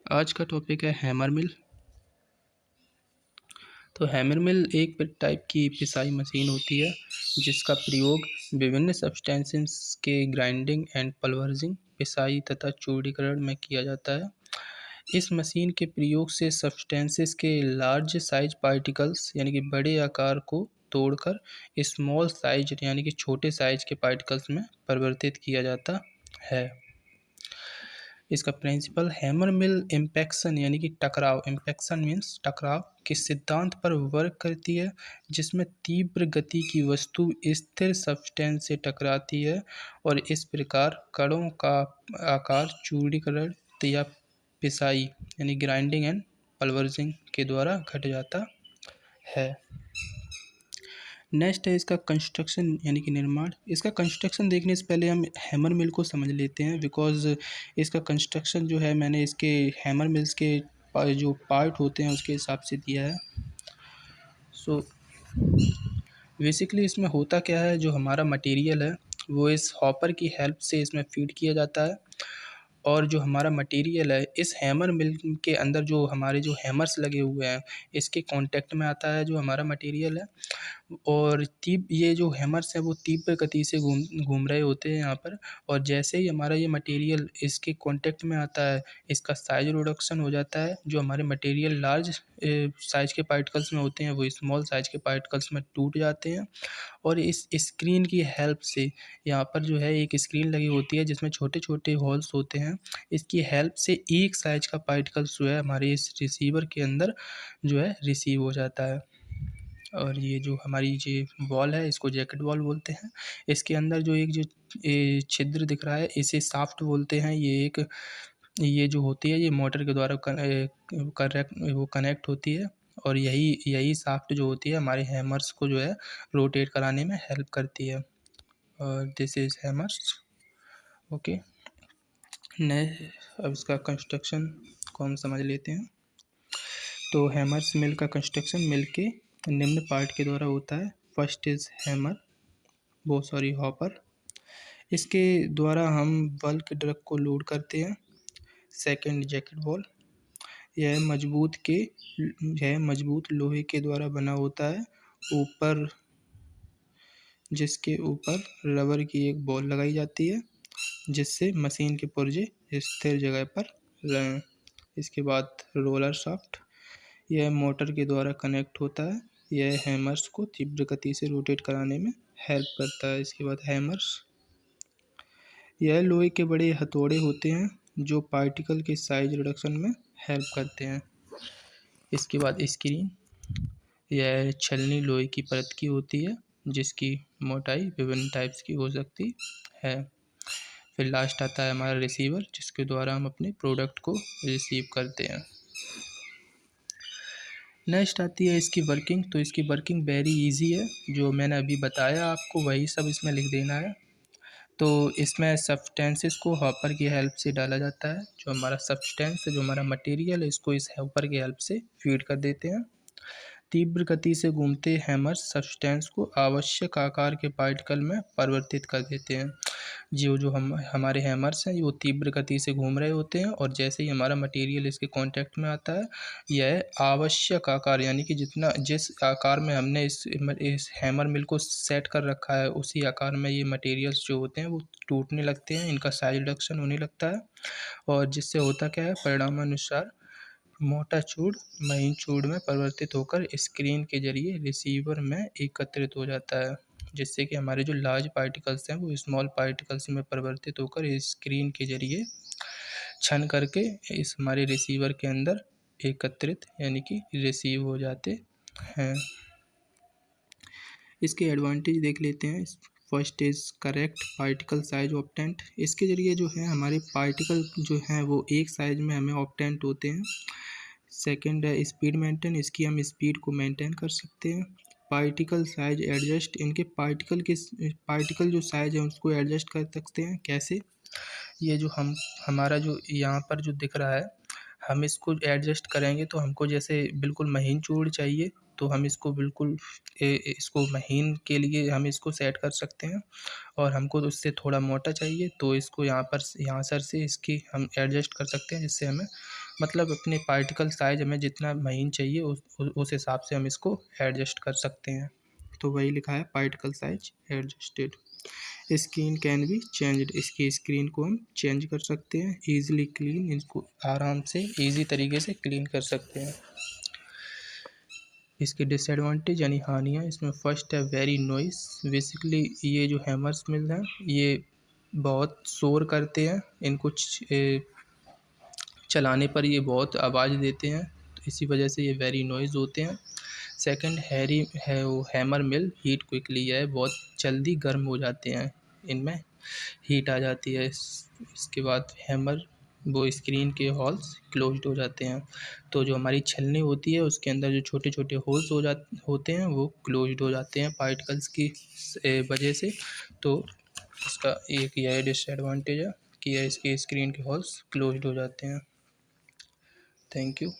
आज का टॉपिक है हैमर मिल। तो हैमर मिल एक टाइप की पिसाई मशीन होती है जिसका प्रयोग विभिन्न सब्सटेंसेस के ग्राइंडिंग एंड पल्वराइजिंग, पिसाई तथा चूर्णीकरण में किया जाता है। इस मशीन के प्रयोग से सब्सटेंसेस के लार्ज साइज पार्टिकल्स यानी कि बड़े आकार को तोड़कर स्मॉल साइज यानी कि छोटे साइज के पार्टिकल्स में परिवर्तित किया जाता है। इसका प्रिंसिपल हैमर मिल इम्पैक्शन यानी कि टकराव, इम्पैक्शन मीन्स टकराव के सिद्धांत पर वर्क करती है, जिसमें तीव्र गति की वस्तु स्थिर सब्सटेंस से टकराती है और इस प्रकार कणों का आकार चूड़ीकरण या पिसाई यानी ग्राइंडिंग एंड पल्वराइजिंग के द्वारा घट जाता है। नेक्स्ट है इसका कंस्ट्रक्शन यानी कि निर्माण। इसका कंस्ट्रक्शन देखने से पहले हम हैमर मिल को समझ लेते हैं, बिकॉज इसका कंस्ट्रक्शन जो है मैंने इसके हैमर मिल्स के जो पार्ट होते हैं उसके हिसाब से दिया है। सो बेसिकली इसमें होता क्या है, जो हमारा मटेरियल है वो इस हॉपर की हेल्प से इसमें फीड किया जाता है और जो हमारा मटेरियल है इस हैमर मिल के अंदर जो हमारे जो हैमर्स लगे हुए हैं इसके कांटेक्ट में आता है जो हमारा मटेरियल है। और ये जो हैमर्स हैं वो तीव्र गति से घूम घूम रहे होते हैं यहाँ पर, और जैसे ही हमारा ये मटेरियल इसके कांटेक्ट में आता है इसका साइज रिडक्शन हो जाता है। जो हमारे मटेरियल लार्ज साइज के पार्टिकल्स में होते हैं वो स्मॉल साइज के पार्टिकल्स में टूट जाते हैं। और इस स्क्रीन की हेल्प से यहाँ पर जो है एक स्क्रीन लगी होती है जिसमें छोटे छोटे होल्स होते हैं। इसकी हेल्प से एक साइज का पार्टिकल्स जो है हमारे इस रिसीवर के अंदर जो है रिसीव हो जाता है। और ये जो हमारी जो बॉल है इसको जैकेट बॉल बोलते हैं। इसके अंदर जो एक जो छिद्र दिख रहा है इसे शाफ्ट बोलते हैं। ये जो होती है ये मोटर के द्वारा वो कनेक्ट होती है और यही शाफ्ट जो होती है हमारे हैमर्स को जो है रोटेट कराने में हेल्प करती है। और दिस इज हैमर्स। ओके, अब इसका कंस्ट्रक्शन को हम समझ लेते हैं। तो हैमर्स मिल का कंस्ट्रक्शन मिल के निम्न पार्ट के द्वारा होता है। First is hopper. इसके द्वारा हम बल्क ड्रग को लोड करते हैं। सेकंड जैकेट बॉल, यह मजबूत लोहे के द्वारा बना होता है, जिसके ऊपर रबर की एक बॉल लगाई जाती है जिससे मशीन के पुर्जे स्थिर जगह पर रहें। इसके बाद रोलर शाफ्ट, यह मोटर के द्वारा कनेक्ट होता है। यह हैमर्स को तीव्र गति से रोटेट कराने में हेल्प करता है। इसके बाद हैमर्स, यह लोहे के बड़े हथौड़े होते हैं जो पार्टिकल के साइज रिडक्शन में हेल्प करते हैं। इसके बाद स्क्रीन, यह छलनी लोहे की परत की होती है जिसकी मोटाई विभिन्न टाइप्स की हो सकती है। फिर लास्ट आता है हमारा रिसीवर, जिसके द्वारा हम अपने प्रोडक्ट को रिसीव करते हैं। नेक्स्ट आती है इसकी वर्किंग। तो इसकी वर्किंग वेरी इजी है, जो मैंने अभी बताया आपको वही सब इसमें लिख देना है। तो इसमें सब्सटेंसेस को हॉपर की हेल्प से डाला जाता है। जो हमारा सब्सटेंस है, जो हमारा मटेरियल है, इसको इस हॉपर की हेल्प से फीड कर देते हैं। तीव्र गति से घूमते हैमर्स सब्सटेंस को आवश्यक आकार के पार्टिकल में परिवर्तित कर देते हैं। जो हम हमारे हैमर्स हैं वो तीव्र गति से घूम रहे होते हैं और जैसे ही हमारा मटेरियल इसके कांटेक्ट में आता है यह आवश्यक आकार यानी कि जिस आकार में हमने इस हैमर मिल को सेट कर रखा है उसी आकार में ये मटेरियल्स जो होते हैं वो टूटने लगते हैं, इनका साइज रिडक्शन होने लगता है। और जिससे होता क्या है, परिणामानुसार मोटा चूड़ महीन चूड़ में परिवर्तित होकर स्क्रीन के जरिए रिसीवर में एकत्रित हो जाता है, जिससे कि हमारे जो लार्ज पार्टिकल्स हैं वो स्मॉल पार्टिकल्स में परिवर्तित होकर स्क्रीन के जरिए छन करके इस हमारे रिसीवर के अंदर एकत्रित यानी कि रिसीव हो जाते हैं। इसके एडवांटेज देख लेते हैं। First is correct particle size ऑप्टेंट। इसके ज़रिए जो है हमारे पार्टिकल जो हैं वो एक साइज में हमें ऑप्टेंट होते हैं। सेकंड है स्पीड मेंटेन, इसकी हम स्पीड को मेंटेन कर सकते हैं। पार्टिकल साइज एडजस्ट, इनके पार्टिकल जो साइज है उसको एडजस्ट कर सकते हैं। कैसे? ये जो हमारा जो यहाँ पर जो दिख रहा है हम इसको एडजस्ट करेंगे तो हमको जैसे बिल्कुल महीन चूड़ चाहिए तो हम इसको बिल्कुल इसको महीन के लिए हम इसको सेट कर सकते हैं, और हमको उससे थोड़ा मोटा चाहिए तो इसको यहाँ सर से इसकी हम एडजस्ट कर सकते हैं जिससे हमें मतलब अपने पार्टिकल साइज हमें जितना महीन चाहिए उस हिसाब से हम इसको एडजस्ट कर सकते हैं। तो वही लिखा है particle size adjusted. Screen can be changed, इसकी स्क्रीन को हम चेंज कर सकते हैं। ईजिली क्लीन, इसको आराम से ईजी तरीके से क्लीन कर सकते हैं। इसके डिसएडवांटेज यानी हानियाँ, इसमें फर्स्ट है वेरी नॉइस। बेसिकली ये जो हैमर्स मिल हैं ये बहुत शोर करते हैं, इनको चलाने पर ये बहुत आवाज़ देते हैं, तो इसी वजह से ये वेरी नॉइज़ होते हैं। सेकंड हैरी है वो हैमर मिल हीट क्विकली है, बहुत जल्दी गर्म हो जाते हैं, इनमें हीट आ जाती है। इसके बाद हैमर वो स्क्रीन के होल्स क्लोज्ड हो जाते हैं, तो जो हमारी छलनी होती है उसके अंदर जो छोटे छोटे होल्स होते हैं वो क्लोज्ड हो जाते हैं पार्टिकल्स की वजह से। तो इसका एक यह डिसएडवांटेज है कि इसके स्क्रीन के होल्स क्लोज्ड हो जाते हैं। Thank you.